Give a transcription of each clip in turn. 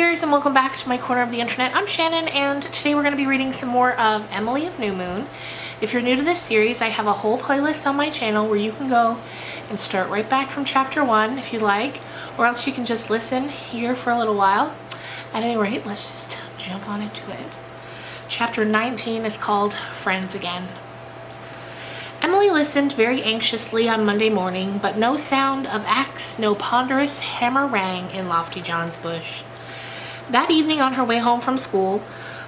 dears, and welcome back to my corner of the internet. I'm Shannon, and today we're going to be reading some more of Emily of New Moon. If you're new to this series, I have a whole playlist on my channel where you can go and start right back from chapter 1 if you like, or else you can just listen here for a little while. At any rate, let's just jump on into it. Chapter 19 is called Friends Again. Emily listened very anxiously on Monday morning, but no sound of axe, no ponderous hammer rang in Lofty John's bush. That evening on her way home from school,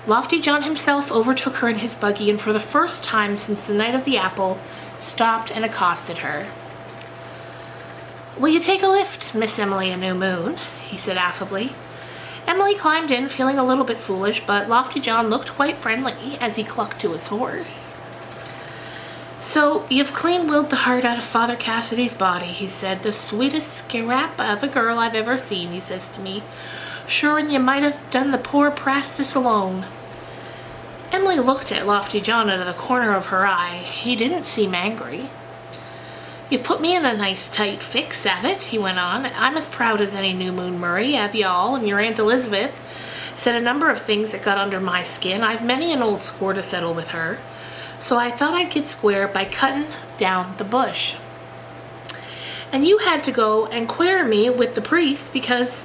Lofty John himself overtook her in his buggy and for the first time since the night of the apple, stopped and accosted her. "Will you take a lift, Miss Emily of New Moon?" he said affably. Emily climbed in, feeling a little bit foolish, but Lofty John looked quite friendly as he clucked to his horse. "So, you've clean willed the heart out of Father Cassidy's body," he said. "The sweetest scrap of a girl I've ever seen," he says to me. "Sure, and you might have done the poor Prastis alone." Emily looked at Lofty John out of the corner of her eye. He didn't seem angry. "You've put me in a nice tight fix, Savit," he went on. "I'm as proud as any New Moon Murray, have you all, and your Aunt Elizabeth said a number of things that got under my skin. I've many an old score to settle with her. So I thought I'd get square by cutting down the bush. And you had to go and queer me with the priest because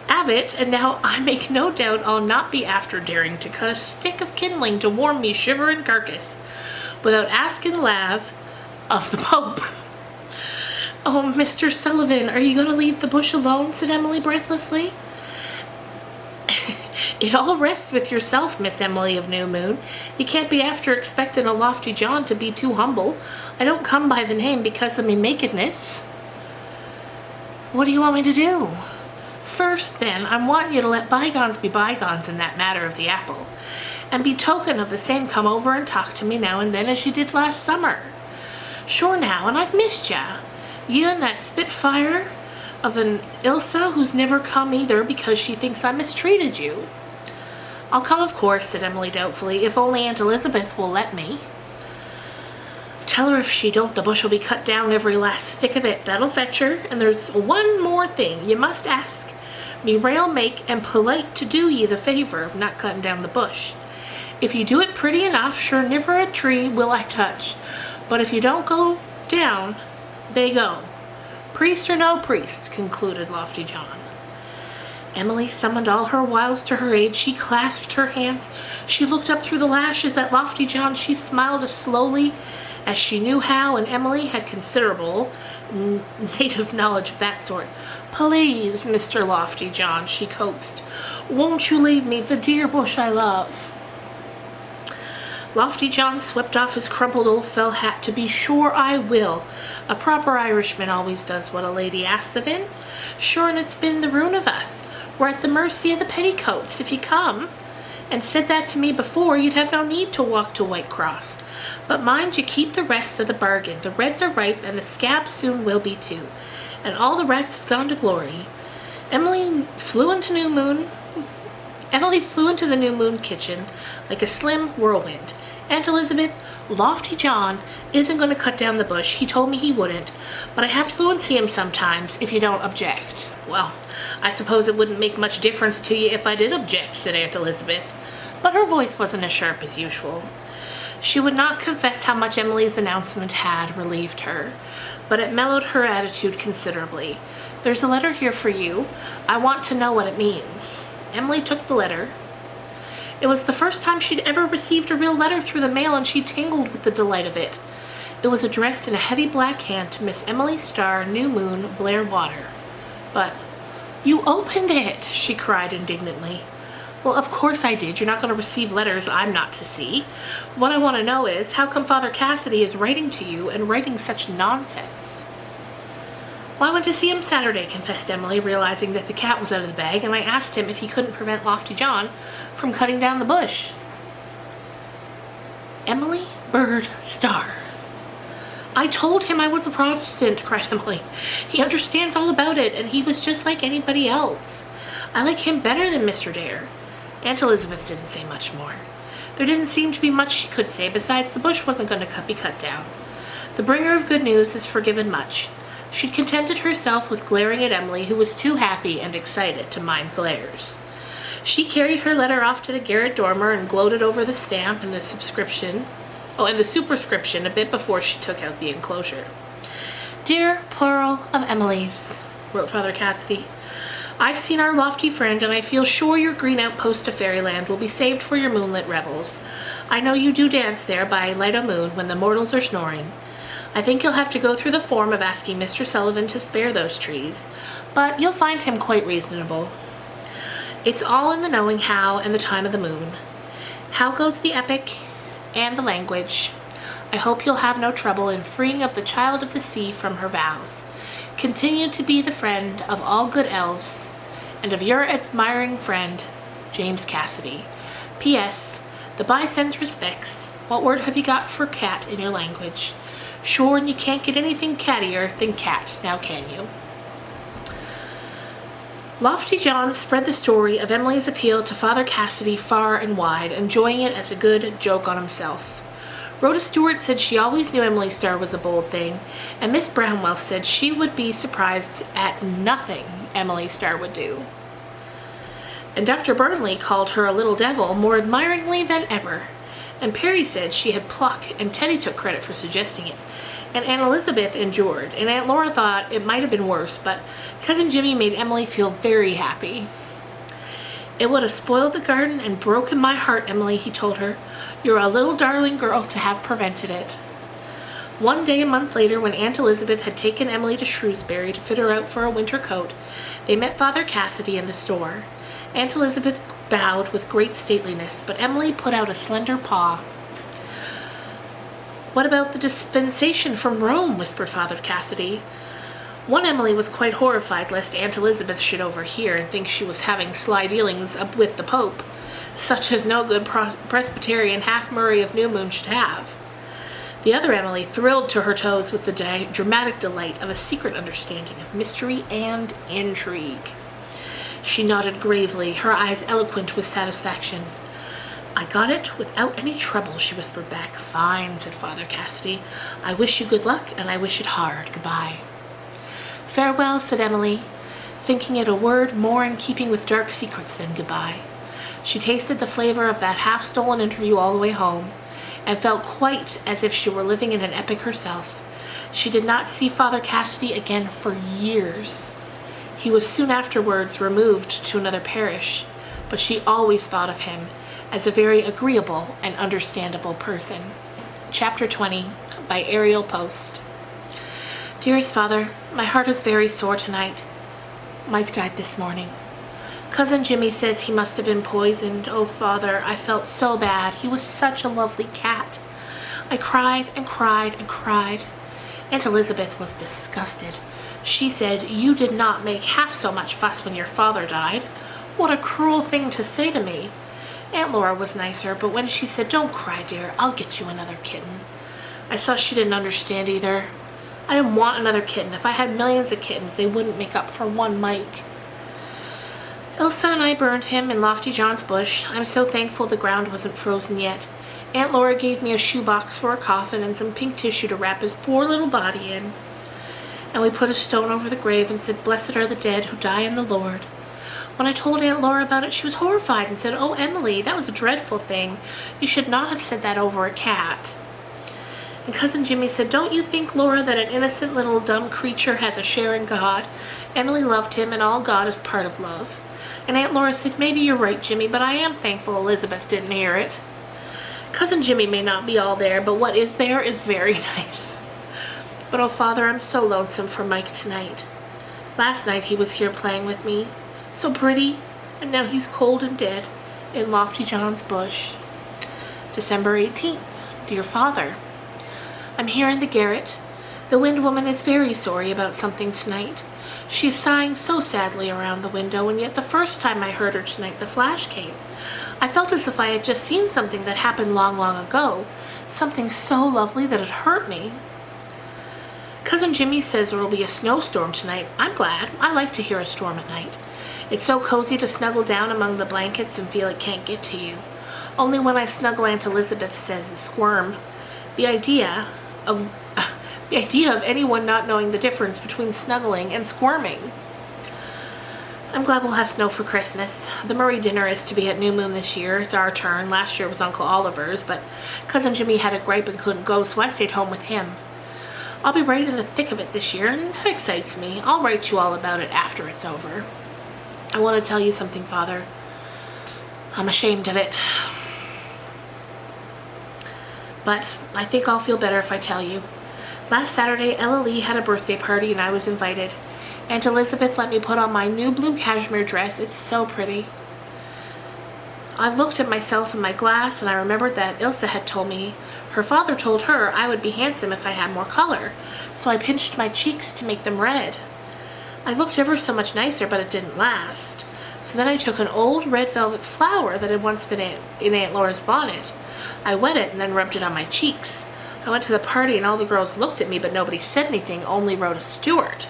of it, and now I make no doubt I'll not be after daring to cut a stick of kindling to warm me shiverin' carcass without asking lave of the Pope." "Oh, Mr. Sullivan, are you going to leave the bush alone?" said Emily breathlessly. "It all rests with yourself, Miss Emily of New Moon. You can't be after expecting a Lofty John to be too humble. I don't come by the name because of me nakedness." "What do you want me to do?" "First, then, I'm wanting you to let bygones be bygones in that matter of the apple, and be token of the same come over and talk to me now and then as you did last summer. Sure now, and I've missed ya. You and that spitfire of an Ilsa who's never come either because she thinks I mistreated you." "I'll come, of course," said Emily doubtfully, "if only Aunt Elizabeth will let me." "Tell her if she don't, the bush will be cut down, every last stick of it. That'll fetch her. And there's one more thing you must ask me rail make and polite to do ye the favor of not cutting down the bush. If you do it pretty enough, sure niver a tree will I touch. But if you don't go down, they go. Priest or no priest," concluded Lofty John. Emily summoned all her wiles to her aid. She clasped her hands. She looked up through the lashes at Lofty John. She smiled as slowly as she knew how, and Emily had considerable native knowledge of that sort. "Please, Mr. Lofty John," she coaxed, "won't you leave me the dear bush I love?" Lofty John swept off his crumpled old felt hat. "To be sure I will. A proper Irishman always does what a lady asks of him. Sure, and it's been the ruin of us. We're at the mercy of the petticoats. If you come and said that to me before, you'd have no need to walk to Whitecross. But mind you keep the rest of the bargain. The reds are ripe, and the scabs soon will be too. And all the rats have gone to glory." Emily flew into the New Moon kitchen like a slim whirlwind. "Aunt Elizabeth, Lofty John isn't going to cut down the bush. He told me he wouldn't, but I have to go and see him sometimes, if you don't object." "Well, I suppose it wouldn't make much difference to you if I did object," said Aunt Elizabeth, but her voice wasn't as sharp as usual. She would not confess how much Emily's announcement had relieved her, but it mellowed her attitude considerably. "There's a letter here for you. I want to know what it means." Emily took the letter. It was the first time she'd ever received a real letter through the mail, and she tingled with the delight of it. It was addressed in a heavy black hand to Miss Emily Starr, New Moon, Blairwater. "But you opened it!" she cried indignantly. "Well, of course I did. You're not going to receive letters I'm not to see. What I want to know is, how come Father Cassidy is writing to you and writing such nonsense?" "Well, I went to see him Saturday," confessed Emily, realizing that the cat was out of the bag, "and I asked him if he couldn't prevent Lofty John from cutting down the bush." Emily Bird Starr. "I told him I was a Protestant," cried Emily. "He understands all about it, and he was just like anybody else. I like him better than Mr. Dare." Aunt Elizabeth didn't say much more. There didn't seem to be much she could say. Besides, the bush wasn't going to be cut down. The bringer of good news is forgiven much. She'd contented herself with glaring at Emily, who was too happy and excited to mind glares. She carried her letter off to the Garrett dormer and gloated over the stamp and the superscription a bit before she took out the enclosure. "Dear plural of Emily's," wrote Father Cassidy, "I've seen our lofty friend, and I feel sure your green outpost to fairyland will be saved for your moonlit revels. I know you do dance there by light o' moon when the mortals are snoring. I think you'll have to go through the form of asking Mr. Sullivan to spare those trees, but you'll find him quite reasonable. It's all in the knowing how and the time of the moon. How goes the epic and the language? I hope you'll have no trouble in freeing of the child of the sea from her vows. Continue to be the friend of all good elves, and of your admiring friend, James Cassidy. P.S. The boy sends respects. What word have you got for cat in your language? Sure, and you can't get anything cattier than cat, now can you?" Lofty John spread the story of Emily's appeal to Father Cassidy far and wide, enjoying it as a good joke on himself. Rhoda Stewart said she always knew Emily Starr was a bold thing, and Miss Brownwell said she would be surprised at nothing Emily Starr would do. And Dr. Burnley called her a little devil more admiringly than ever, and Perry said she had pluck, and Teddy took credit for suggesting it, and Aunt Elizabeth endured, and Aunt Laura thought it might have been worse, but Cousin Jimmy made Emily feel very happy. "It would have spoiled the garden and broken my heart, Emily," he told her. "You're a little darling girl to have prevented it." One day a month later, when Aunt Elizabeth had taken Emily to Shrewsbury to fit her out for a winter coat, they met Father Cassidy in the store. Aunt Elizabeth bowed with great stateliness, but Emily put out a slender paw. "What about the dispensation from Rome?" whispered Father Cassidy. One Emily was quite horrified lest Aunt Elizabeth should overhear and think she was having sly dealings with the Pope, such as no good Presbyterian half-Murray of New Moon should have. The other Emily thrilled to her toes with the dramatic delight of a secret understanding of mystery and intrigue. She nodded gravely, her eyes eloquent with satisfaction. "I got it without any trouble," she whispered back. "Fine," said Father Cassidy. "I wish you good luck, and I wish it hard. Goodbye." "Farewell," said Emily, thinking it a word more in keeping with dark secrets than goodbye. She tasted the flavor of that half-stolen interview all the way home, and felt quite as if she were living in an epic herself. She did not see Father Cassidy again for years. He was soon afterwards removed to another parish, but she always thought of him as a very agreeable and understandable person. Chapter 20, by Ariel Post. "Dearest Father, my heart is very sore tonight. Mike died this morning. Cousin Jimmy says he must have been poisoned. Oh, Father, I felt so bad. He was such a lovely cat. I cried and cried and cried. Aunt Elizabeth was disgusted. She said, 'You did not make half so much fuss when your father died.' What a cruel thing to say to me. Aunt Laura was nicer, but when she said, 'Don't cry, dear, I'll get you another kitten,' I saw she didn't understand either. I didn't want another kitten. If I had millions of kittens, they wouldn't make up for one Mike. Elsa and I burned him in Lofty John's bush. I'm so thankful the ground wasn't frozen yet. Aunt Laura gave me a shoebox for a coffin and some pink tissue to wrap his poor little body in. And we put a stone over the grave and said, 'Blessed are the dead who die in the Lord.' When I told Aunt Laura about it, she was horrified and said, 'Oh, Emily, that was a dreadful thing. You should not have said that over a cat.' And Cousin Jimmy said, 'Don't you think, Laura, that an innocent little dumb creature has a share in God? Emily loved him, and all God is part of love.' And Aunt Laura said, 'Maybe you're right, Jimmy, but I am thankful Elizabeth didn't hear it.' Cousin Jimmy may not be all there, but what is there is very nice. But oh, Father, I'm so lonesome for Mike tonight. Last night he was here playing with me, so pretty, and now he's cold and dead in Lofty John's bush. December 18th. Dear Father, I'm here in the garret. The wind woman is very sorry about something tonight. She is sighing so sadly around the window, and yet the first time I heard her tonight the flash came. I felt as if I had just seen something that happened long, long ago, something so lovely that it hurt me. Cousin Jimmy says there will be a snowstorm tonight. I'm glad. I like to hear a storm at night. It's so cozy to snuggle down among the blankets and feel it can't get to you. Only when I snuggle, Aunt Elizabeth says squirm. The idea of anyone not knowing the difference between snuggling and squirming. I'm glad we'll have snow for Christmas. The Murray dinner is to be at New Moon this year. It's our turn. Last year was Uncle Oliver's, but Cousin Jimmy had a gripe and couldn't go, so I stayed home with him. I'll be right in the thick of it this year, and that excites me. I'll write you all about it after it's over. I want to tell you something, Father. I'm ashamed of it. But I think I'll feel better if I tell you. Last Saturday, Ella Lee had a birthday party and I was invited. Aunt Elizabeth let me put on my new blue cashmere dress. It's so pretty. I looked at myself in my glass and I remembered that Ilse had told me her father told her I would be handsome if I had more color. So I pinched my cheeks to make them red. I looked ever so much nicer, but it didn't last. So then I took an old red velvet flower that had once been in Aunt Laura's bonnet. I wet it and then rubbed it on my cheeks. I went to the party and all the girls looked at me, but nobody said anything, only Rhoda Stewart.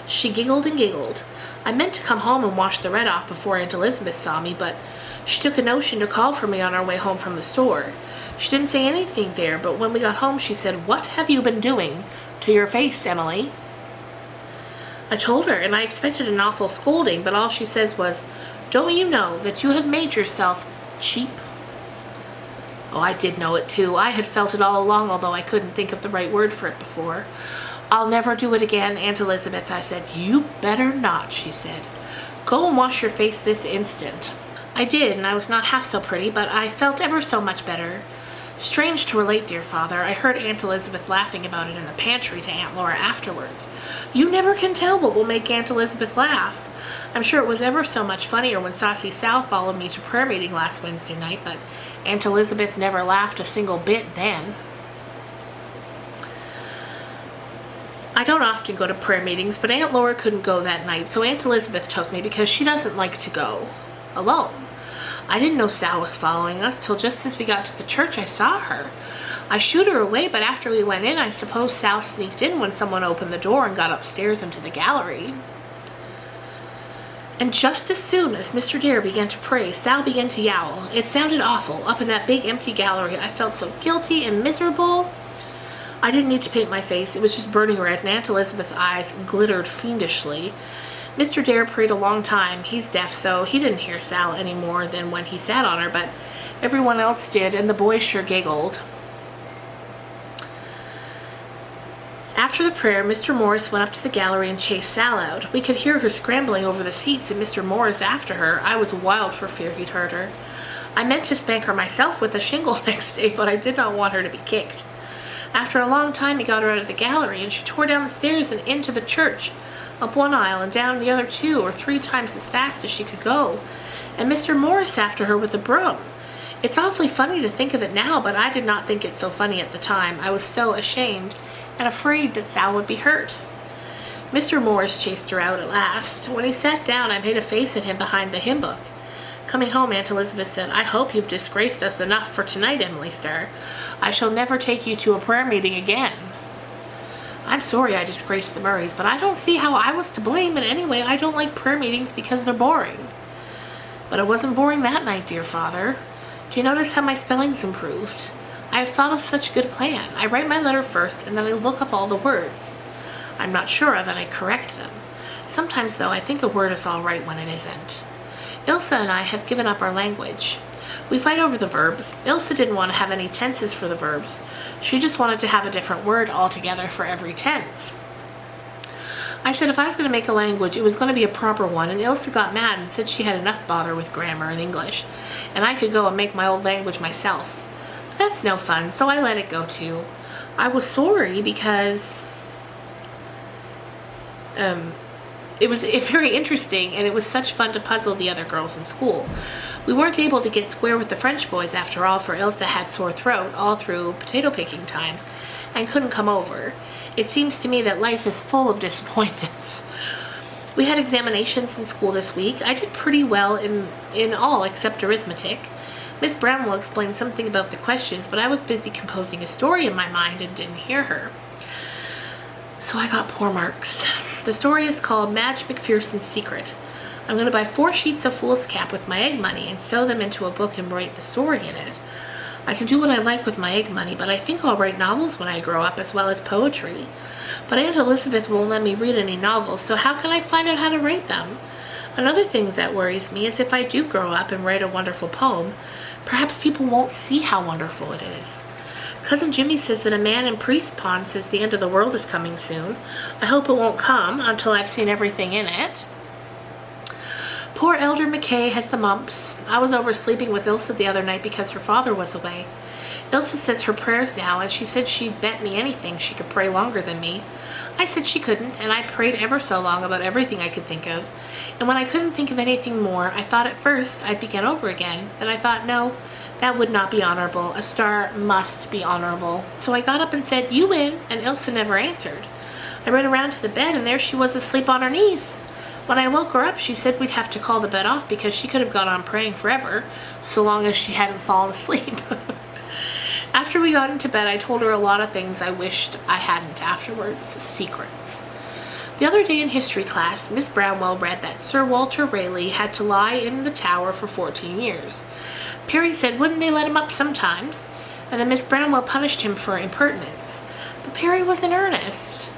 She giggled and giggled. I meant to come home and wash the red off before Aunt Elizabeth saw me, but she took a notion to call for me on our way home from the store. She didn't say anything there, but when we got home she said, "What have you been doing to your face, Emily?" I told her, and I expected an awful scolding, but all she says was, "Don't you know that you have made yourself cheap?" Oh, I did know it too. I had felt it all along, although I couldn't think of the right word for it before. "I'll never do it again, Aunt Elizabeth," I said. "You better not," she said. "Go and wash your face this instant." I did, and I was not half so pretty, but I felt ever so much better. Strange to relate, dear Father, I heard Aunt Elizabeth laughing about it in the pantry to Aunt Laura afterwards. You never can tell what will make Aunt Elizabeth laugh. I'm sure it was ever so much funnier when Saucy Sal followed me to prayer meeting last Wednesday night, but Aunt Elizabeth never laughed a single bit then. I don't often go to prayer meetings, but Aunt Laura couldn't go that night, so Aunt Elizabeth took me because she doesn't like to go alone. I didn't know Sal was following us till just as we got to the church I saw her. I shooed her away, but after we went in, I suppose Sal sneaked in when someone opened the door and got upstairs into the gallery. And just as soon as Mr. Dare began to pray, Sal began to yowl. It sounded awful. Up in that big empty gallery, I felt so guilty and miserable. I didn't need to paint my face. It was just burning red, and Aunt Elizabeth's eyes glittered fiendishly. Mr. Dare prayed a long time. He's deaf, so he didn't hear Sal any more than when he sat on her, but everyone else did, and the boys sure giggled. After the prayer, Mr. Morris went up to the gallery and chased Sal out. We could hear her scrambling over the seats and Mr. Morris after her. I was wild for fear he'd hurt her. I meant to spank her myself with a shingle next day, but I did not want her to be kicked. After a long time, he got her out of the gallery, and she tore down the stairs and into the church, up one aisle and down the other 2 or 3 times as fast as she could go, and Mr. Morris after her with a broom. It's awfully funny to think of it now, but I did not think it so funny at the time. I was so ashamed and afraid that Sal would be hurt. Mr. Morris chased her out at last. When he sat down, I made a face at him behind the hymn book. Coming home, Aunt Elizabeth said, "I hope you've disgraced us enough for tonight, Emily Starr. I shall never take you to a prayer meeting again." I'm sorry I disgraced the Murrays, but I don't see how I was to blame, and anyway, I don't like prayer meetings because they're boring. But it wasn't boring that night, dear Father. Do you notice how my spelling's improved? I have thought of such a good plan. I write my letter first, and then I look up all the words I'm not sure of, and I correct them. Sometimes, though, I think a word is all right when it isn't. Ilse and I have given up our language. We fight over the verbs. Ilse didn't want to have any tenses for the verbs. She just wanted to have a different word altogether for every tense. I said if I was going to make a language, it was going to be a proper one, and Ilse got mad and said she had enough bother with grammar and English, and I could go and make my old language myself. But that's no fun, so I let it go too. I was sorry because it was very interesting, and it was such fun to puzzle the other girls in school. We weren't able to get square with the French boys after all, for Ilse had sore throat all through potato picking time and couldn't come over. It seems to me that life is full of disappointments. We had examinations in school this week. I did pretty well in all except arithmetic. Miss Brown will explain something about the questions, but I was busy composing a story in my mind and didn't hear her. So I got poor marks. The story is called Madge McPherson's Secret. I'm going to buy 4 sheets of foolscap with my egg money and sew them into a book and write the story in it. I can do what I like with my egg money, but I think I'll write novels when I grow up as well as poetry. But Aunt Elizabeth won't let me read any novels, so how can I find out how to write them? Another thing that worries me is if I do grow up and write a wonderful poem, perhaps people won't see how wonderful it is. Cousin Jimmy says that a man in Priest Pond says the end of the world is coming soon. I hope it won't come until I've seen everything in it. Poor Elder McKay has the mumps. I was over sleeping with Ilsa the other night because her father was away. Ilsa says her prayers now, and she said she'd bet me anything she could pray longer than me. I said she couldn't, and I prayed ever so long about everything I could think of. And when I couldn't think of anything more, I thought at first I'd begin over again. Then I thought, no, that would not be honorable. A star must be honorable. So I got up and said, "You win," and Ilsa never answered. I ran around to the bed, and there she was asleep on her knees. When I woke her up, she said we'd have to call the bed off because she could have gone on praying forever, so long as she hadn't fallen asleep. After we got into bed, I told her a lot of things I wished I hadn't afterwards, secrets. The other day in history class, Miss Brownwell read that Sir Walter Raleigh had to lie in the Tower for 14 years. Perry said, wouldn't they let him up sometimes? And then Miss Brownwell punished him for impertinence. But Perry was in earnest.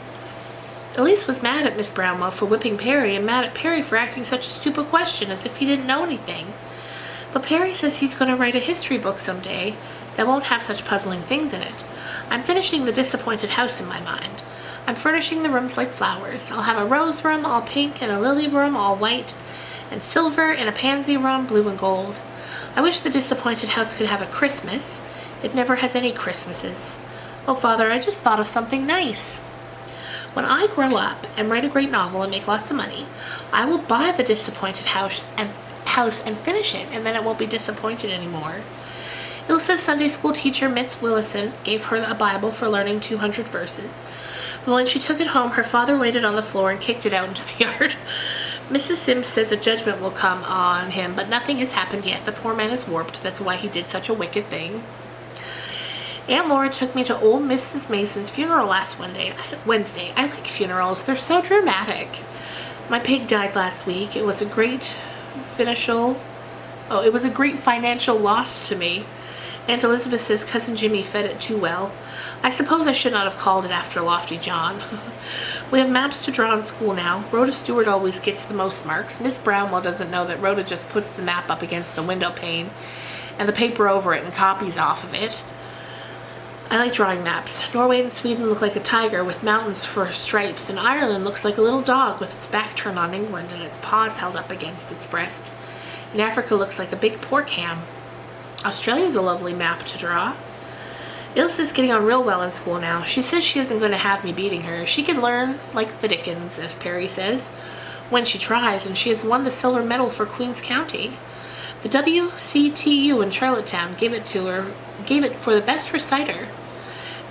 Elise was mad at Miss Brownwell for whipping Perry and mad at Perry for asking such a stupid question as if he didn't know anything. But Perry says he's going to write a history book someday that won't have such puzzling things in it. I'm finishing the disappointed house in my mind. I'm furnishing the rooms like flowers. I'll have a rose room all pink and a lily room all white and silver and a pansy room blue and gold. I wish the disappointed house could have a Christmas. It never has any Christmases. Oh, Father, I just thought of something nice. When I grow up and write a great novel and make lots of money, I will buy the disappointed house and finish it, and then it won't be disappointed anymore. Ilsa's Sunday school teacher, Miss Willison, gave her a Bible for learning 200 verses. But when she took it home, her father laid it on the floor and kicked it out into the yard. Mrs. Sims says a judgment will come on him, but nothing has happened yet. The poor man is warped. That's why he did such a wicked thing. Aunt Laura took me to old Mrs. Mason's funeral last Wednesday. I like funerals. They're so dramatic. My pig died last week. It was a great financial loss to me. Aunt Elizabeth says Cousin Jimmy fed it too well. I suppose I should not have called it after Lofty John. We have maps to draw in school now. Rhoda Stewart always gets the most marks. Miss Brownwell doesn't know that Rhoda just puts the map up against the window pane and the paper over it and copies off of it. I like drawing maps. Norway and Sweden look like a tiger with mountains for stripes, and Ireland looks like a little dog with its back turned on England and its paws held up against its breast. And Africa looks like a big pork ham. Australia's a lovely map to draw. Ilsa's getting on real well in school now. She says she isn't going to have me beating her. She can learn like the Dickens, as Perry says, when she tries, and she has won the silver medal for Queens County. The WCTU in Charlottetown gave it for the best reciter.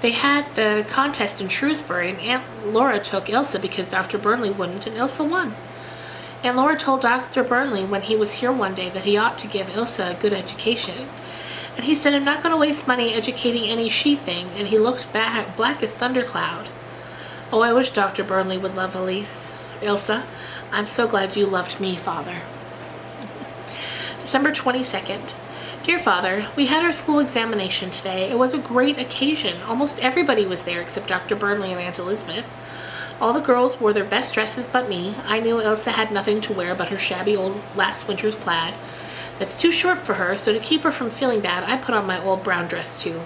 They had the contest in Shrewsbury, and Aunt Laura took Ilsa because Dr. Burnley wouldn't, and Ilsa won. Aunt Laura told Dr. Burnley when he was here one day that he ought to give Ilsa a good education. And he said, I'm not going to waste money educating any she-thing, and he looked black as thundercloud. Oh, I wish Dr. Burnley would love Ilsa. I'm so glad you loved me, Father. December 22nd. Dear Father, we had our school examination today. It was a great occasion. Almost everybody was there except Dr. Burnley and Aunt Elizabeth. All the girls wore their best dresses but me. I knew Ilsa had nothing to wear but her shabby old last winter's plaid. That's too short for her, so to keep her from feeling bad, I put on my old brown dress too.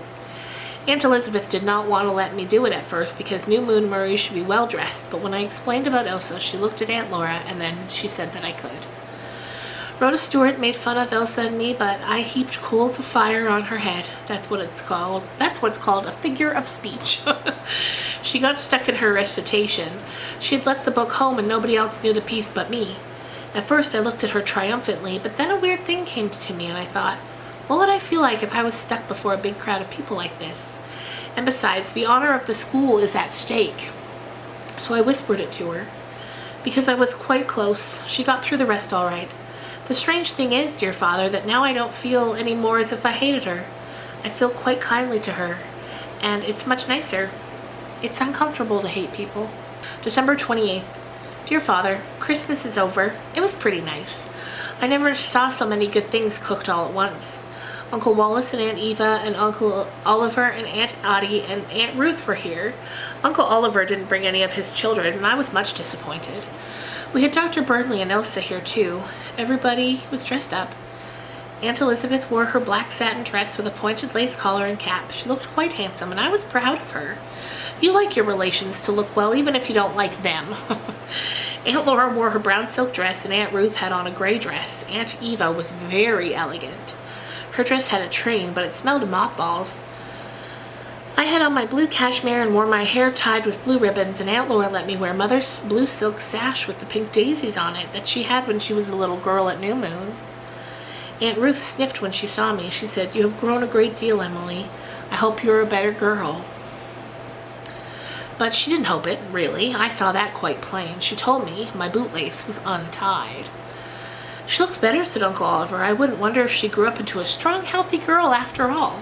Aunt Elizabeth did not want to let me do it at first because New Moon Murray should be well dressed, but when I explained about Ilsa, she looked at Aunt Laura and then she said that I could. Rhoda Stewart made fun of Ilsa and me, but I heaped coals of fire on her head. That's what it's called. That's what's called a figure of speech. She got stuck in her recitation. She had left the book home and nobody else knew the piece but me. At first I looked at her triumphantly, but then a weird thing came to me and I thought, what would I feel like if I was stuck before a big crowd of people like this? And besides, the honor of the school is at stake. So I whispered it to her. Because I was quite close, she got through the rest all right. The strange thing is, dear Father, that now I don't feel any more as if I hated her. I feel quite kindly to her, and it's much nicer. It's uncomfortable to hate people. December 28th. Dear Father, Christmas is over. It was pretty nice. I never saw so many good things cooked all at once. Uncle Wallace and Aunt Eva and Uncle Oliver and Aunt Audie and Aunt Ruth were here. Uncle Oliver didn't bring any of his children, and I was much disappointed. We had Dr. Burnley and Elsa here too. Everybody was dressed up. Aunt Elizabeth wore her black satin dress with a pointed lace collar and cap. She looked quite handsome, and I was proud of her. You like your relations to look well, even if you don't like them. Aunt Laura wore her brown silk dress, and Aunt Ruth had on a gray dress. Aunt Eva was very elegant. Her dress had a train, but it smelled of mothballs. I had on my blue cashmere and wore my hair tied with blue ribbons, and Aunt Laura let me wear Mother's blue silk sash with the pink daisies on it that she had when she was a little girl at New Moon. Aunt Ruth sniffed when she saw me. She said, "You have grown a great deal, Emily. I hope you're a better girl." But she didn't hope it, really. I saw that quite plain. She told me my bootlace was untied. "She looks better," said Uncle Oliver. "I wouldn't wonder if she grew up into a strong, healthy girl after all."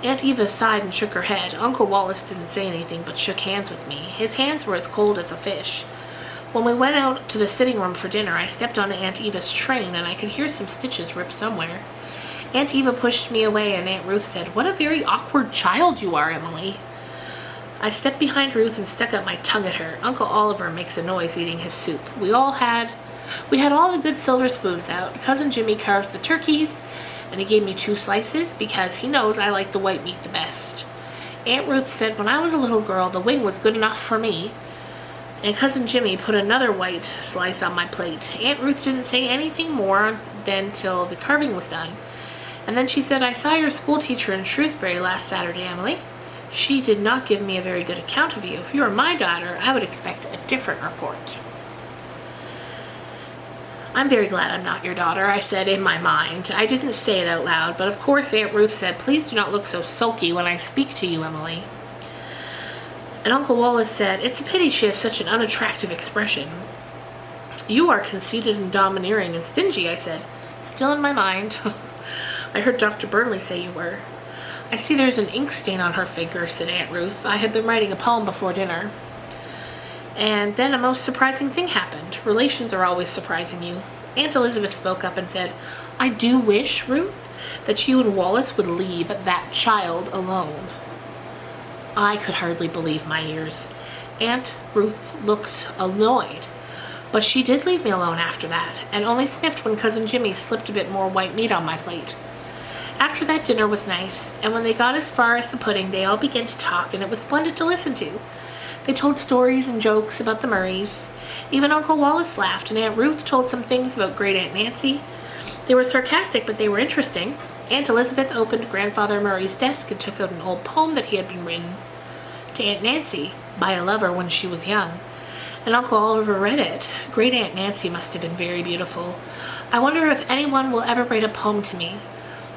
Aunt Eva sighed and shook her head. Uncle Wallace didn't say anything, but shook hands with me. His hands were as cold as a fish. When we went out to the sitting room for dinner, I stepped on Aunt Eva's train, and I could hear some stitches rip somewhere. Aunt Eva pushed me away, and Aunt Ruth said, "What a very awkward child you are, Emily." I stepped behind Ruth and stuck out my tongue at her. Uncle Oliver makes a noise eating his soup. We had all the good silver spoons out. Cousin Jimmy carved the turkeys, and he gave me 2 slices because he knows I like the white meat the best. Aunt Ruth said when I was a little girl the wing was good enough for me, and Cousin Jimmy put another white slice on my plate. Aunt Ruth didn't say anything more than till the carving was done. And then she said, "I saw your school teacher in Shrewsbury last Saturday, Emily. She did not give me a very good account of you. If you were my daughter, I would expect a different report." "I'm very glad I'm not your daughter," I said in my mind. I didn't say it out loud, but of course Aunt Ruth said, "Please do not look so sulky when I speak to you, Emily." And Uncle Wallace said, "It's a pity she has such an unattractive expression." "You are conceited and domineering and stingy," I said, still in my mind. "I heard Dr. Burnley say you were." "I see there's an ink stain on her finger," said Aunt Ruth. "I had been writing a poem before dinner." And then a most surprising thing happened. Relations are always surprising you. Aunt Elizabeth spoke up and said, "I do wish, Ruth, that you and Wallace would leave that child alone." I could hardly believe my ears. Aunt Ruth looked annoyed, but she did leave me alone after that, and only sniffed when Cousin Jimmy slipped a bit more white meat on my plate. After that, dinner was nice, and when they got as far as the pudding, they all began to talk, and it was splendid to listen to. They told stories and jokes about the Murrays. Even Uncle Wallace laughed, and Aunt Ruth told some things about Great Aunt Nancy. They were sarcastic, but they were interesting. Aunt Elizabeth opened Grandfather Murray's desk and took out an old poem that he had been written to Aunt Nancy by a lover when she was young, and Uncle Oliver read it. Great Aunt Nancy must have been very beautiful. I wonder if anyone will ever write a poem to me.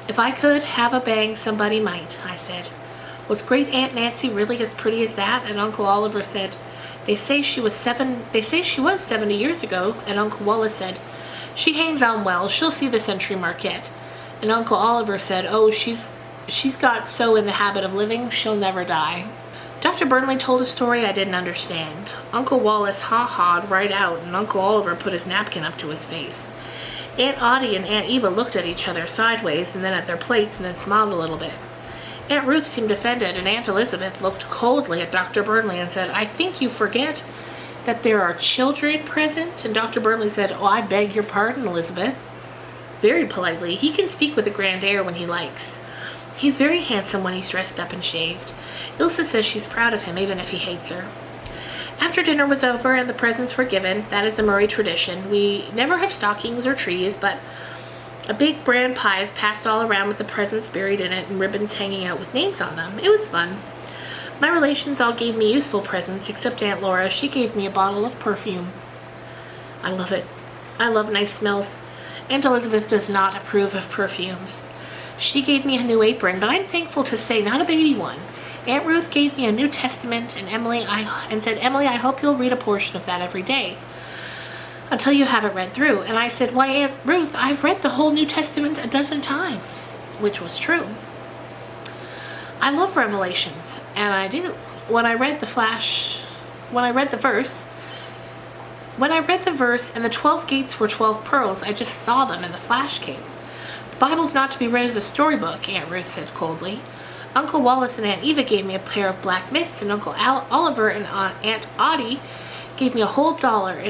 If I could have a bang, somebody might, I said. Was Great Aunt Nancy really as pretty as that? And Uncle Oliver said, They say she was 70 years ago. And Uncle Wallace said, "She hangs on well. She'll see the century mark yet." And Uncle Oliver said, "Oh, she's got so in the habit of living, she'll never die." Dr. Burnley told a story I didn't understand. Uncle Wallace ha-ha'd right out, and Uncle Oliver put his napkin up to his face. Aunt Audie and Aunt Eva looked at each other sideways and then at their plates and then smiled a little bit. Aunt Ruth seemed offended, and Aunt Elizabeth looked coldly at Dr. Burnley and said, "I think you forget that there are children present." And Dr. Burnley said, "Oh, I beg your pardon, Elizabeth." Very politely. He can speak with a grand air when he likes. He's very handsome when he's dressed up and shaved. Ilse says she's proud of him, even if he hates her. After dinner was over and the presents were given, that is a Murray tradition. We never have stockings or trees, but a big bran pie is passed all around with the presents buried in it and ribbons hanging out with names on them. It was fun. My relations all gave me useful presents, except Aunt Laura. She gave me a bottle of perfume. I love it. I love nice smells. Aunt Elizabeth does not approve of perfumes. She gave me a new apron, but I'm thankful to say not a baby one. Aunt Ruth gave me a New Testament and said, "Emily, I hope you'll read a portion of that every day until you have it read through." And I said, "Why, Aunt Ruth, I've read the whole New Testament a dozen times," which was true. I love Revelations, and I do. When I read the verse and the 12 gates were 12 pearls, I just saw them and the flash came. "The Bible's not to be read as a storybook," Aunt Ruth said coldly. Uncle Wallace and Aunt Eva gave me a pair of black mitts, and Uncle Oliver and Aunt Audie gave me a whole $1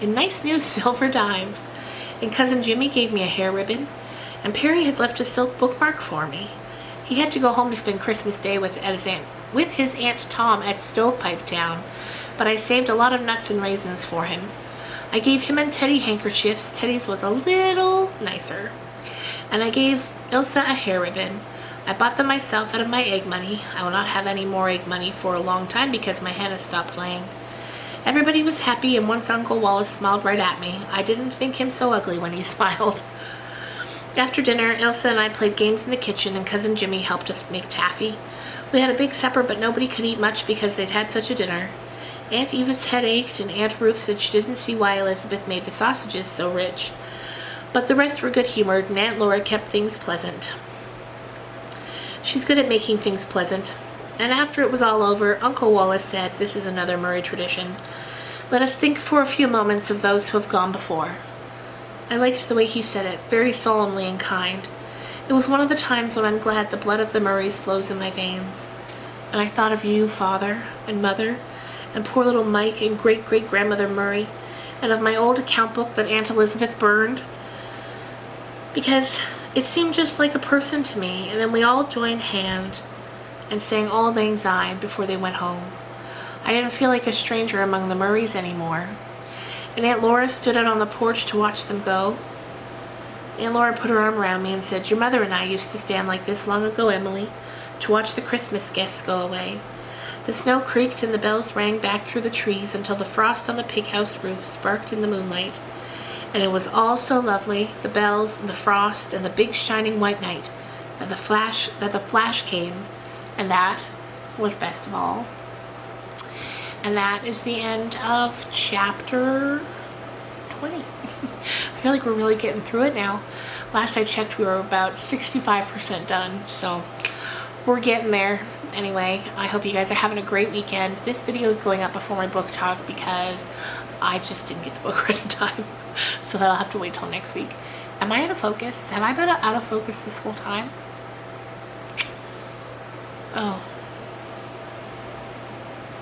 in nice new silver dimes. And Cousin Jimmy gave me a hair ribbon. And Perry had left a silk bookmark for me. He had to go home to spend Christmas Day with his Aunt Tom at Stovepipe Town, but I saved a lot of nuts and raisins for him. I gave him and Teddy handkerchiefs. Teddy's was a little nicer. And I gave Ilsa a hair ribbon. I bought them myself out of my egg money. I will not have any more egg money for a long time because my hen has stopped laying. Everybody was happy, and once Uncle Wallace smiled right at me. I didn't think him so ugly when he smiled. After dinner, Ilsa and I played games in the kitchen, and Cousin Jimmy helped us make taffy. We had a big supper, but nobody could eat much because they'd had such a dinner. Aunt Eva's head ached, and Aunt Ruth said she didn't see why Elizabeth made the sausages so rich. But the rest were good-humored, and Aunt Laura kept things pleasant. She's good at making things pleasant. And after it was all over, Uncle Wallace said, this is another Murray tradition, let us think for a few moments of those who have gone before. I liked the way he said it, very solemnly and kind. It was one of the times when I'm glad the blood of the Murrays flows in my veins. And I thought of you, Father, and Mother, and poor little Mike, and great-great-grandmother Murray, and of my old account book that Aunt Elizabeth burned, because it seemed just like a person to me. And then we all joined hands and sang Auld Lang Syne before they went home. I didn't feel like a stranger among the Murrays anymore. And Aunt Laura stood out on the porch to watch them go. Aunt Laura put her arm around me and said, your mother and I used to stand like this long ago, Emily, to watch the Christmas guests go away. The snow creaked and the bells rang back through the trees until the frost on the pig house roof sparkled in the moonlight. And it was all so lovely, the bells and the frost and the big shining white night, that the flash came, and that was best of all. And that is the end of chapter 20. I feel like we're really getting through it now. Last I checked, we were about 65% done, so we're getting there. Anyway, I hope you guys are having a great weekend. This video is going up before my book talk because I just didn't get the book read in time, so that'll have to wait till next week. Am I out of focus? Have I been out of focus this whole time? Oh.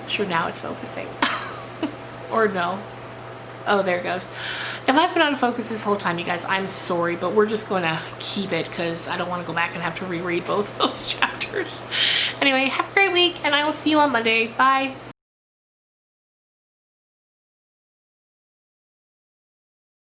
Sure, now it's focusing. Or no. Oh, there it goes. If I've been out of focus this whole time, you guys, I'm sorry, but we're just going to keep it because I don't want to go back and have to reread both those chapters. Anyway, have a great week, and I will see you on Monday. Bye.